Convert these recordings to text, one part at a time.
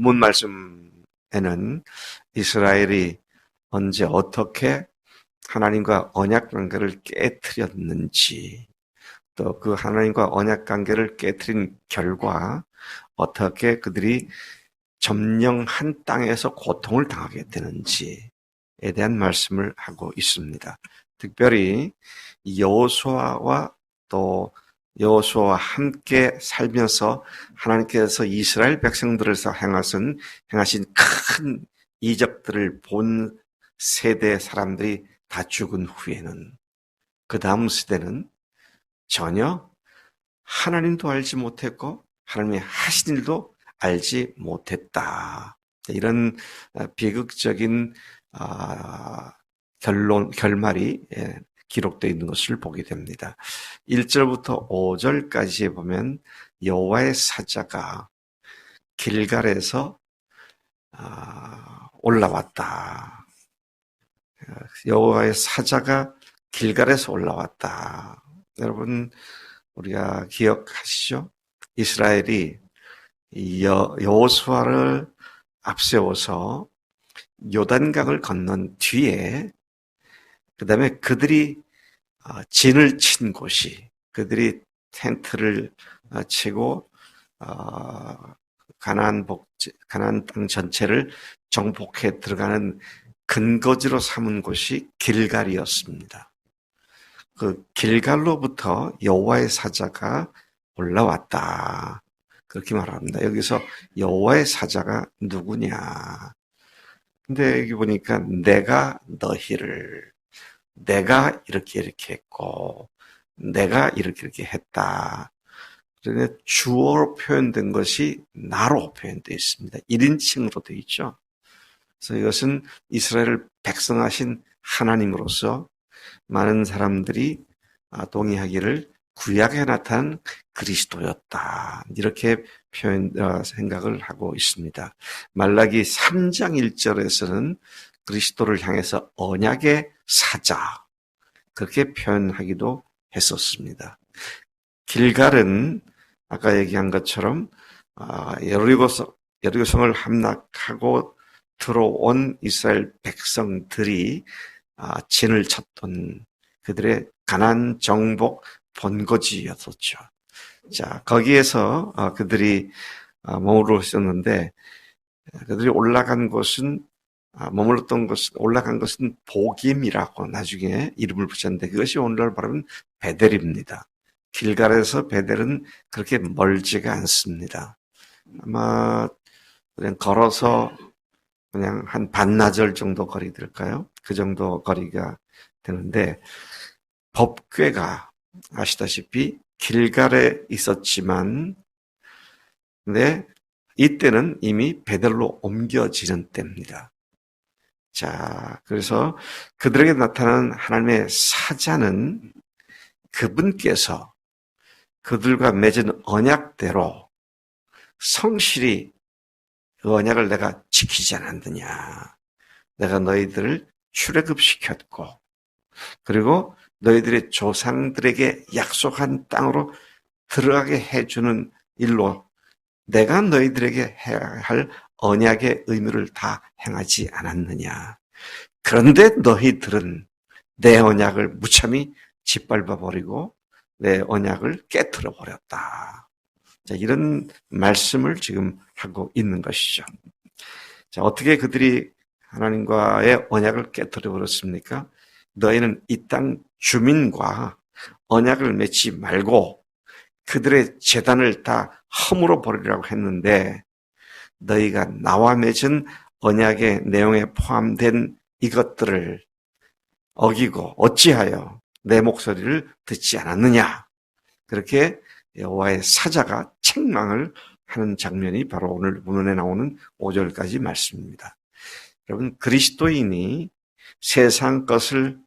본문 말씀에는 이스라엘이 언제 어떻게 하나님과 언약 관계를 깨트렸는지, 또 그 하나님과 언약 관계를 깨트린 결과 어떻게 그들이 점령한 땅에서 고통을 당하게 되는지에 대한 말씀을 하고 있습니다. 특별히 여호수아와 또 여호수아와 함께 살면서 하나님께서 이스라엘 백성들에서 행하신 큰 이적들을 본 세대 사람들이 다 죽은 후에는 그 다음 세대는 전혀 하나님도 알지 못했고 하나님의 하신 일도 알지 못했다. 이런 비극적인 결말이 기록되어 있는 것을 보게 됩니다. 1절부터 5절까지에 보면 여호와의 사자가 길갈에서 올라왔다. 여호와의 사자가 길갈에서 올라왔다. 여러분 우리가 기억하시죠? 이스라엘이 여호수아를 앞세워서 요단강을 건넌 뒤에 그 다음에 그들이 진을 친 곳이, 그들이 텐트를 치고 가나안 땅 전체를 정복해 들어가는 근거지로 삼은 곳이 길갈이었습니다. 그 길갈로부터 여호와의 사자가 올라왔다. 그렇게 말합니다. 여기서 여호와의 사자가 누구냐? 근데 여기 보니까 내가 이렇게 했고 내가 이렇게 했다. 그런데 주어로 표현된 것이 나로 표현되어 있습니다. 1인칭으로 되어 있죠. 그래서 이것은 이스라엘을 백성하신 하나님으로서 많은 사람들이 동의하기를 구약에 나타난 그리스도였다. 이렇게 생각을 하고 있습니다. 말라기 3장 1절에서는 그리스도를 향해서 언약의 사자, 그렇게 표현하기도 했었습니다. 길갈은 아까 얘기한 것처럼 여리고성을 함락하고 들어온 이스라엘 백성들이 진을 쳤던 그들의 가나안 정복 본거지였었죠. 자, 거기에서 그들이 머무르고 있었는데 그들이 올라간 곳은 올라간 것은 보김이라고 나중에 이름을 붙였는데 그것이 오늘날 말하면 베델입니다. 길갈에서 베델은 그렇게 멀지가 않습니다. 아마 그냥 걸어서 그냥 한 반나절 정도 거리 될까요? 그 정도 거리가 되는데 법궤가 아시다시피 길갈에 있었지만 근데 이때는 이미 베델로 옮겨지는 때입니다. 자, 그래서 그들에게 나타난 하나님의 사자는 그분께서 그들과 맺은 언약대로 성실히 그 언약을 내가 지키지 않았느냐. 내가 너희들을 출애굽시켰고 그리고 너희들의 조상들에게 약속한 땅으로 들어가게 해주는 일로 내가 너희들에게 해야 할 언약의 의무를 다 행하지 않았느냐. 그런데 너희들은 내 언약을 무참히 짓밟아버리고 내 언약을 깨트려버렸다. 자, 이런 말씀을 지금 하고 있는 것이죠. 자, 어떻게 그들이 하나님과의 언약을 깨트려버렸습니까? 너희는 이 땅 주민과 언약을 맺지 말고 그들의 제단을 다 허물어 버리라고 했는데 너희가 나와 맺은 언약의 내용에 포함된 이것들을 어기고 어찌하여 내 목소리를 듣지 않았느냐. 그렇게 여호와의 사자가 책망을 하는 장면이 바로 오늘 본문에 나오는 5절까지 말씀입니다. 여러분, 그리스도인이 세상 것을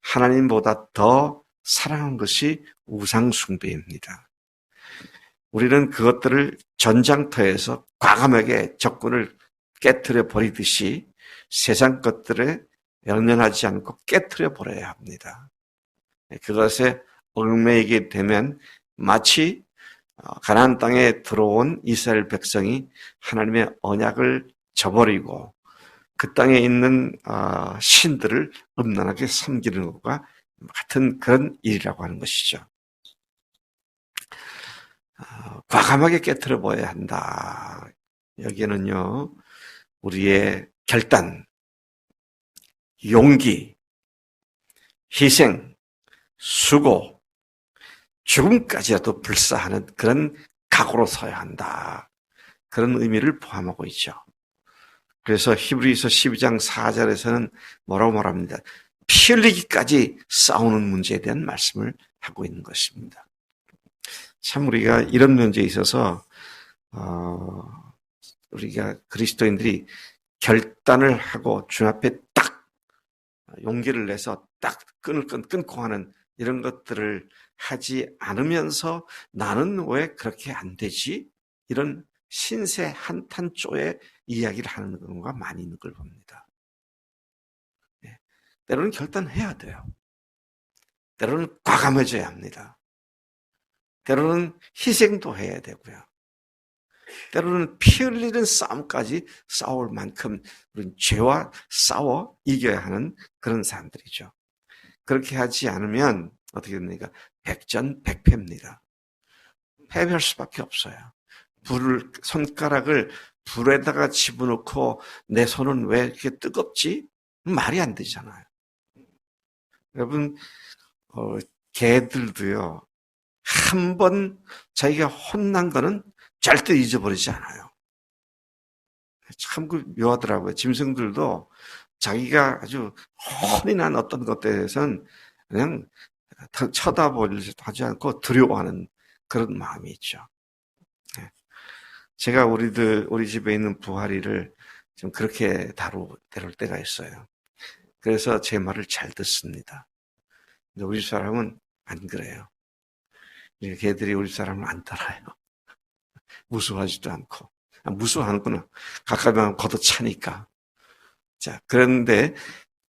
하나님보다 더 사랑한 것이 우상숭배입니다. 우리는 그것들을 전장터에서 과감하게 적군을 깨트려 버리듯이 세상 것들에 연연하지 않고 깨트려 버려야 합니다. 그것에 얽매이게 되면 마치 가나안 땅에 들어온 이스라엘 백성이 하나님의 언약을 저버리고 그 땅에 있는 신들을 음란하게 섬기는 것과 같은 그런 일이라고 하는 것이죠. 과감하게 깨트려 보아야 한다. 여기에는요, 우리의 결단, 용기, 희생, 수고, 죽음까지라도 불사하는 그런 각오로 서야 한다. 그런 의미를 포함하고 있죠. 그래서 히브리서 12장 4절에서는 뭐라고 말합니다. 피 흘리기까지 싸우는 문제에 대한 말씀을 하고 있는 것입니다. 참 우리가 이런 문제에 있어서 우리가 그리스도인들이 결단을 하고 주 앞에 딱 용기를 내서 딱 끈을 끊고 하는 이런 것들을 하지 않으면서 나는 왜 그렇게 안 되지? 이런 신세 한탄조의 이야기를 하는 경우가 많이 있는 걸 봅니다. 때로는 결단해야 돼요. 때로는 과감해져야 합니다. 때로는 희생도 해야 되고요. 때로는 피 흘리는 싸움까지 싸울 만큼 우리는 죄와 싸워 이겨야 하는 그런 사람들이죠. 그렇게 하지 않으면 어떻게 됩니까? 백전백패입니다. 패배할 수밖에 없어요. 손가락을 불에다가 집어넣고 내 손은 왜 이렇게 뜨겁지? 말이 안 되잖아요. 여러분, 개들도요, 한 번 자기가 혼난 거는 절대 잊어버리지 않아요. 참 묘하더라고요. 짐승들도 자기가 아주 혼이 난 어떤 것에 대해서는 그냥 쳐다보지도 하지 않고 두려워하는 그런 마음이 있죠. 제가 우리 집에 있는 부하리를 좀 그렇게 다룰 때가 있어요. 그래서 제 말을 잘 듣습니다. 근데 우리 집 사람은 안 그래요. 걔들이 우리 집 사람을 안 따라요. 무서워하지도 않고. 무서워하는구나. 가까이 가면 걷어차니까. 자, 그런데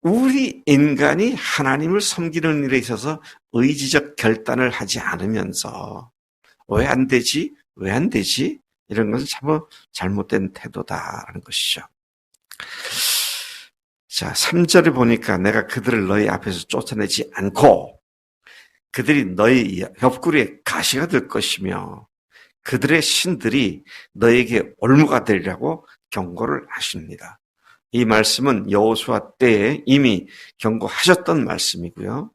우리 인간이 하나님을 섬기는 일에 있어서 의지적 결단을 하지 않으면서 왜 안 되지? 왜 안 되지? 이런 것은 참 잘못된 태도다라는 것이죠. 자, 3절에 보니까 내가 그들을 너희 앞에서 쫓아내지 않고 그들이 너희 옆구리에 가시가 될 것이며 그들의 신들이 너에게 올무가 되리라고 경고를 하십니다. 이 말씀은 여호수아 때에 이미 경고하셨던 말씀이고요.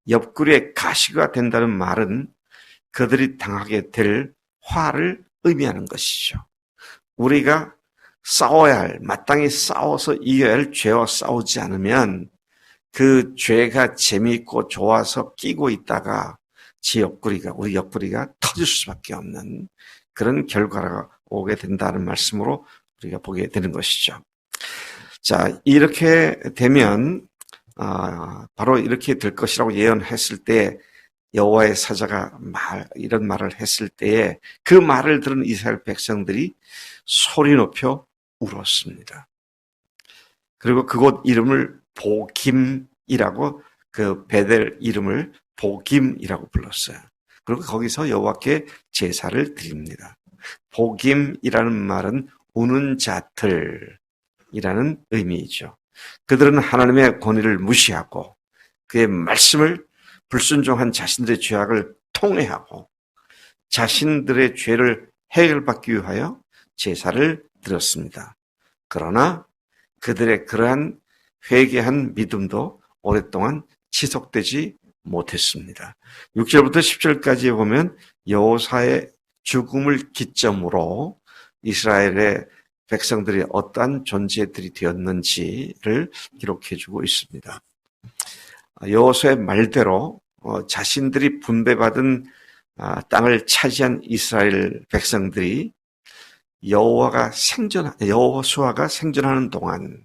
옆구리에 가시가 된다는 말은 그들이 당하게 될 화를 의미하는 것이죠. 우리가 싸워야 할, 마땅히 싸워서 이겨야 할 죄와 싸우지 않으면 그 죄가 재미있고 좋아서 끼고 있다가 우리 옆구리가 터질 수밖에 없는 그런 결과가 오게 된다는 말씀으로 우리가 보게 되는 것이죠. 자, 이렇게 되면 바로 이렇게 될 것이라고 예언했을 때 여호와의 사자가 이런 말을 했을 때에 그 말을 들은 이스라엘 백성들이 소리 높여 울었습니다. 그리고 그곳 이름을 보김이라고 그 베델 이름을 보김이라고 불렀어요. 그리고 거기서 여호와께 제사를 드립니다. 보김이라는 말은 우는 자들이라는 의미이죠. 그들은 하나님의 권위를 무시하고 그의 말씀을 불순종한 자신들의 죄악을 통회하고 자신들의 죄를 해결받기 위하여 제사를 드렸습니다. 그러나 그들의 그러한 회개한 믿음도 오랫동안 지속되지 못했습니다. 6절부터 10절까지 보면 여호사의 죽음을 기점으로 이스라엘의 백성들이 어떠한 존재들이 되었는지를 기록해주고 있습니다. 여호수아의 말대로 자신들이 분배받은 땅을 차지한 이스라엘 백성들이 여호수아가 생존하는 동안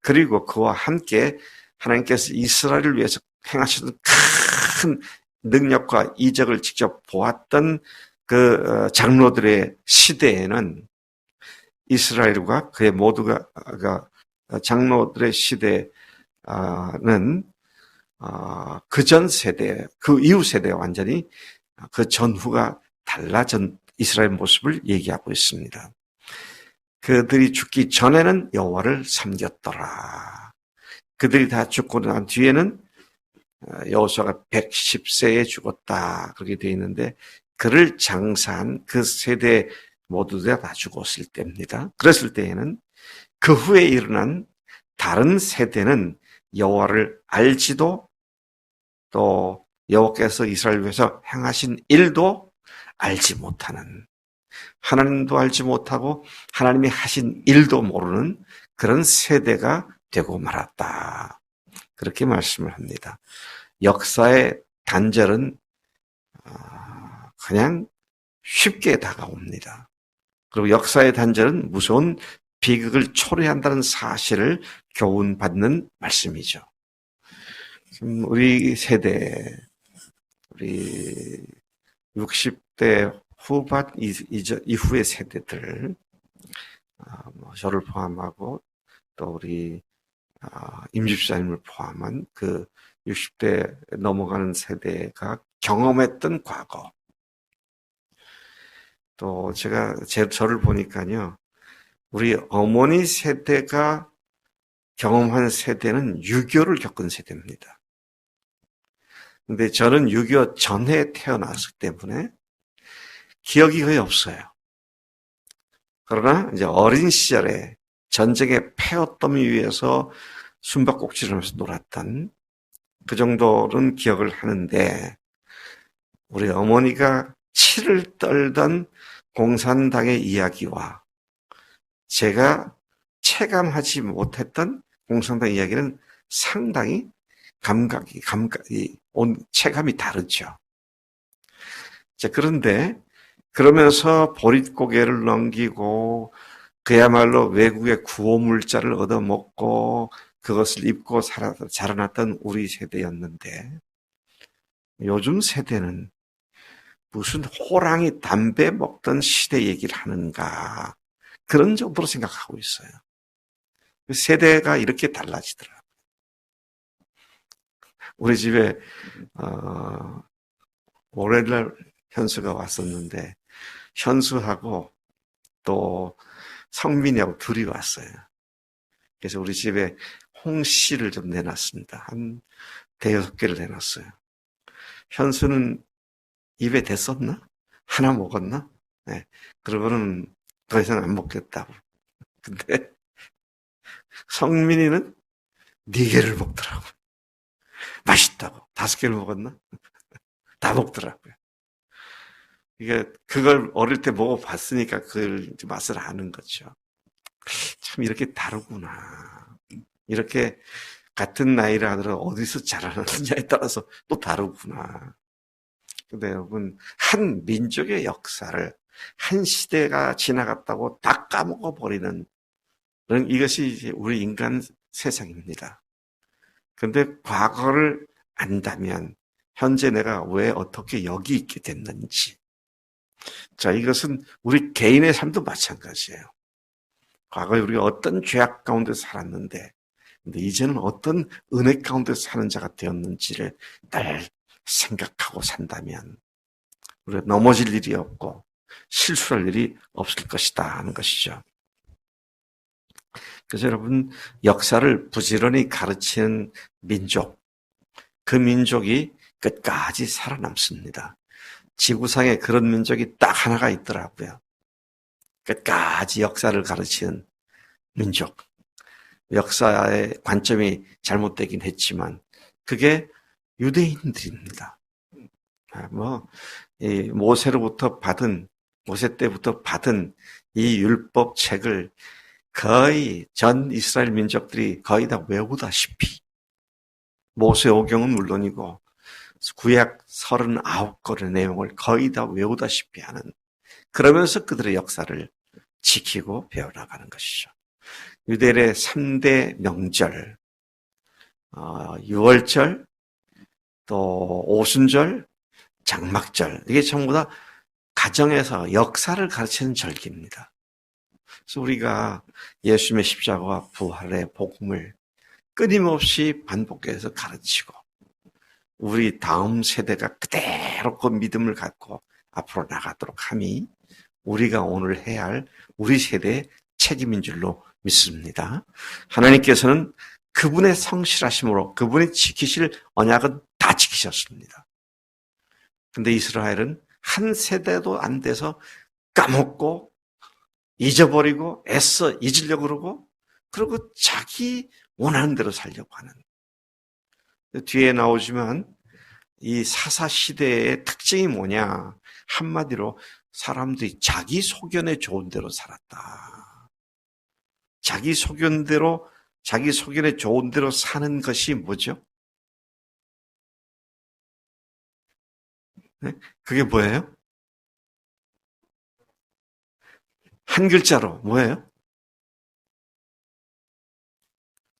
그리고 그와 함께 하나님께서 이스라엘을 위해서 행하시던 큰 능력과 이적을 직접 보았던 그 장로들의 시대에는 이스라엘과 그의 모두가 장로들의 시대는 그 전 세대, 그 이후 세대와 완전히 그 전후가 달라진 이스라엘 모습을 얘기하고 있습니다. 그들이 죽기 전에는 여호와를 섬겼더라. 그들이 다 죽고 난 뒤에는 여호수아가 110세에 죽었다. 그렇게 되어 있는데 그를 장사한 그 세대 모두 다 죽었을 때입니다. 그랬을 때에는 그 후에 일어난 다른 세대는 여호와를 알지도 또 여호와께서 이스라엘 위해서 행하신 일도 알지 못하는, 하나님도 알지 못하고 하나님이 하신 일도 모르는 그런 세대가 되고 말았다. 그렇게 말씀을 합니다. 역사의 단절은 그냥 쉽게 다가옵니다. 그리고 역사의 단절은 무서운 비극을 초래한다는 사실을 교훈받는 말씀이죠. 우리 세대, 우리 60대 후반 이후의 세대들, 저를 포함하고 또 우리 임집사님을 포함한 그 60대 넘어가는 세대가 경험했던 과거, 또 저를 보니까요, 우리 어머니 세대가 경험한 세대는 6.25를 겪은 세대입니다. 근데 저는 6.25 전에 태어났기 때문에 기억이 거의 없어요. 그러나 이제 어린 시절에 전쟁의 폐허더미 위에서 숨바꼭질을 하면서 놀았던 그 정도는 기억을 하는데, 우리 어머니가 치를 떨던 공산당의 이야기와 제가 체감하지 못했던 공산당 이야기는 상당히 체감이 다르죠. 자, 그런데 그러면서 보릿고개를 넘기고 그야말로 외국의 구호물자를 얻어먹고 그것을 입고 자라났던 우리 세대였는데, 요즘 세대는 무슨 호랑이 담배 먹던 시대 얘기를 하는가, 그런 정도로 생각하고 있어요. 세대가 이렇게 달라지더라고요. 우리 집에 월요일날 현수가 왔었는데, 현수하고 또 성민이하고 둘이 왔어요. 그래서 우리 집에 홍씨를 좀 내놨습니다. 한 5-6개를 내놨어요. 현수는 입에 댔었나? 하나 먹었나? 네. 그러고는 더 이상 안 먹겠다고. 근데 성민이는 4개를 먹더라고. 맛있다고. 5개를 먹었나? 다 먹더라고요. 그걸 어릴 때 먹어봤으니까 그 맛을 아는 거죠. 참 이렇게 다르구나. 이렇게 같은 나이를 하더라도 어디서 자라느냐에 따라서 또 다르구나. 근데 여러분, 한 민족의 역사를 한 시대가 지나갔다고 다 까먹어버리는 이것이 우리 인간 세상입니다. 근데 과거를 안다면 현재 내가 왜 어떻게 여기 있게 됐는지, 자, 이것은 우리 개인의 삶도 마찬가지예요. 과거에 우리가 어떤 죄악 가운데 살았는데, 근데 이제는 어떤 은혜 가운데 사는 자가 되었는지를 늘 생각하고 산다면 우리가 넘어질 일이 없고 실수할 일이 없을 것이다 하는 것이죠. 그래서 여러분, 역사를 부지런히 가르치는 민족, 그 민족이 끝까지 살아남습니다. 지구상에 그런 민족이 딱 하나가 있더라고요. 끝까지 역사를 가르치는 민족. 역사의 관점이 잘못되긴 했지만 그게 유대인들입니다. 모세 때부터 받은 이 율법 책을 거의 전 이스라엘 민족들이 거의 다 외우다시피, 모세오경은 물론이고 구약 39권의 내용을 거의 다 외우다시피 하는, 그러면서 그들의 역사를 지키고 배워나가는 것이죠. 유대인의 3대 명절, 유월절, 또 오순절, 장막절, 이게 전부 다 가정에서 역사를 가르치는 절기입니다. 그래서 우리가 예수님의 십자가와 부활의 복음을 끊임없이 반복해서 가르치고 우리 다음 세대가 그대로 그 믿음을 갖고 앞으로 나가도록 함이 우리가 오늘 해야 할 우리 세대의 책임인 줄로 믿습니다. 하나님께서는 그분의 성실하심으로 그분이 지키실 언약은 다 지키셨습니다. 근데 이스라엘은 한 세대도 안 돼서 까먹고 잊어버리고 애써 잊으려고 그러고 자기 원하는 대로 살려고 하는. 뒤에 나오지만 이 사사시대의 특징이 뭐냐. 한마디로 사람들이 자기 소견에 좋은 대로 살았다. 자기 소견에 좋은 대로 사는 것이 뭐죠? 네? 그게 뭐예요? 한 글자로 뭐예요?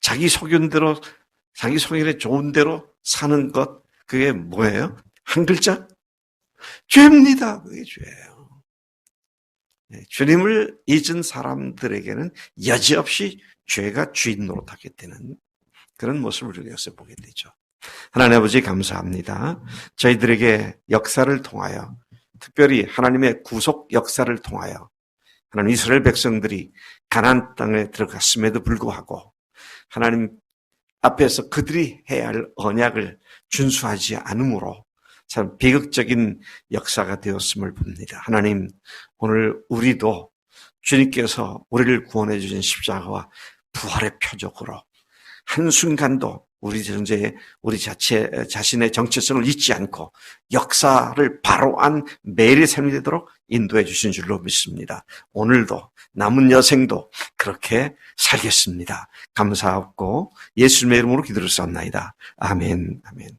자기 소견에 좋은 대로 사는 것, 그게 뭐예요? 한 글자? 죄입니다. 그게 죄예요. 주님을 잊은 사람들에게는 여지없이 죄가 주인 노릇하게 되는 그런 모습을 우리가 여기서 보게 되죠. 하나님 아버지 감사합니다. 저희들에게 역사를 통하여, 특별히 하나님의 구속 역사를 통하여 하나님 이스라엘 백성들이 가나안 땅에 들어갔음에도 불구하고 하나님 앞에서 그들이 해야 할 언약을 준수하지 않으므로 참 비극적인 역사가 되었음을 봅니다. 하나님, 오늘 우리도 주님께서 우리를 구원해 주신 십자가와 부활의 표적으로 한순간도 우리 자신의 정체성을 잊지 않고 역사를 바로한 매일의 삶이 되도록 인도해 주신 줄로 믿습니다. 오늘도 남은 여생도 그렇게 살겠습니다. 감사하고 예수님의 이름으로 기도를 쌉나이다. 아멘, 아멘.